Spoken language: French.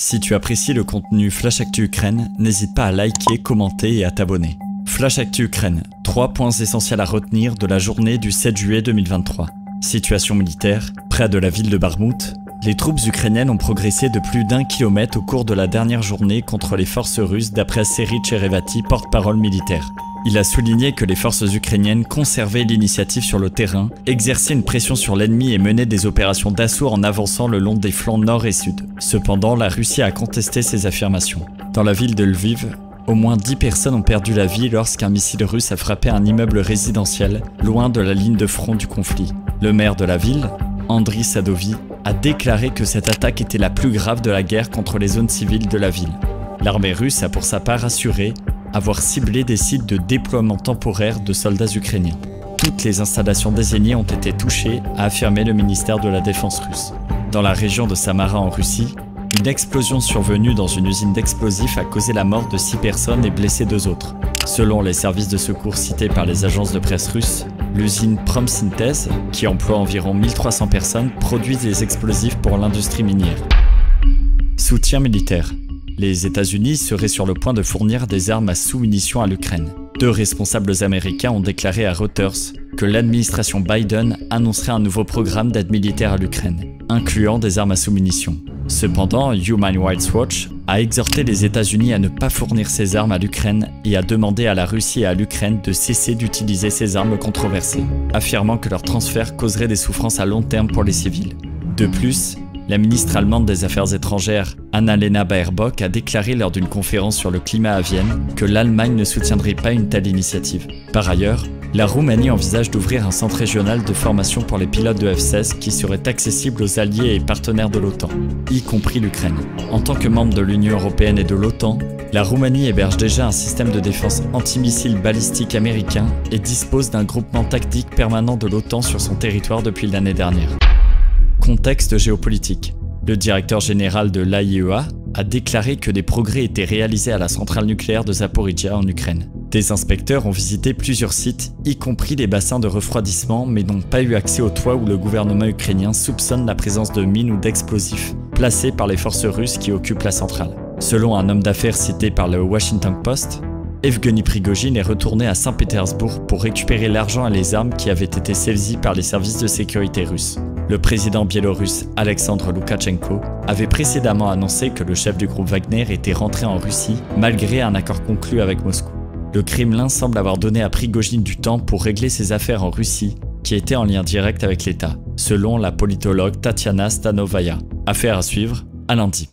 Si tu apprécies le contenu Flash Actu Ukraine, n'hésite pas à liker, commenter et à t'abonner. Flash Actu Ukraine, 3 points essentiels à retenir de la journée du 7 juillet 2023. Situation militaire, près de la ville de Bakhmout, les troupes ukrainiennes ont progressé de plus d'1 kilomètre au cours de la dernière journée contre les forces russes d'après Serhiy Cherevati, porte-parole militaire. Il a souligné que les forces ukrainiennes conservaient l'initiative sur le terrain, exerçaient une pression sur l'ennemi et menaient des opérations d'assaut en avançant le long des flancs nord et sud. Cependant, la Russie a contesté ces affirmations. Dans la ville de Lviv, au moins 10 personnes ont perdu la vie lorsqu'un missile russe a frappé un immeuble résidentiel, loin de la ligne de front du conflit. Le maire de la ville, Andriy Sadovy, a déclaré que cette attaque était la plus grave de la guerre contre les zones civiles de la ville. L'armée russe a pour sa part assuré avoir ciblé des sites de déploiement temporaire de soldats ukrainiens. Toutes les installations désignées ont été touchées, a affirmé le ministère de la Défense russe. Dans la région de Samara en Russie, une explosion survenue dans une usine d'explosifs a causé la mort de 6 personnes et blessé 2 autres. Selon les services de secours cités par les agences de presse russes, l'usine Promsyntez, qui emploie environ 1300 personnes, produit des explosifs pour l'industrie minière. Soutien militaire. Les États-Unis seraient sur le point de fournir des armes à sous-munitions à l'Ukraine. 2 responsables américains ont déclaré à Reuters que l'administration Biden annoncerait un nouveau programme d'aide militaire à l'Ukraine, incluant des armes à sous-munitions. Cependant, Human Rights Watch a exhorté les États-Unis à ne pas fournir ces armes à l'Ukraine et a demandé à la Russie et à l'Ukraine de cesser d'utiliser ces armes controversées, affirmant que leur transfert causerait des souffrances à long terme pour les civils. De plus, la ministre allemande des Affaires étrangères, Annalena Baerbock, a déclaré lors d'une conférence sur le climat à Vienne que l'Allemagne ne soutiendrait pas une telle initiative. Par ailleurs, la Roumanie envisage d'ouvrir un centre régional de formation pour les pilotes de F-16 qui serait accessible aux alliés et partenaires de l'OTAN, y compris l'Ukraine. En tant que membre de l'Union européenne et de l'OTAN, la Roumanie héberge déjà un système de défense antimissile balistique américain et dispose d'un groupement tactique permanent de l'OTAN sur son territoire depuis l'année dernière. Contexte géopolitique. Le directeur général de l'AIEA a déclaré que des progrès étaient réalisés à la centrale nucléaire de Zaporijia en Ukraine. Des inspecteurs ont visité plusieurs sites, y compris des bassins de refroidissement, mais n'ont pas eu accès au toit où le gouvernement ukrainien soupçonne la présence de mines ou d'explosifs placés par les forces russes qui occupent la centrale. Selon un homme d'affaires cité par le Washington Post, Evgeny Prigojine est retourné à Saint-Pétersbourg pour récupérer l'argent et les armes qui avaient été saisies par les services de sécurité russes. Le président biélorusse Alexandre Loukachenko avait précédemment annoncé que le chef du groupe Wagner était rentré en Russie malgré un accord conclu avec Moscou. Le Kremlin semble avoir donné à Prigojine du temps pour régler ses affaires en Russie, qui étaient en lien direct avec l'État, selon la politologue Tatiana Stanovaya. Affaire à suivre, à lundi.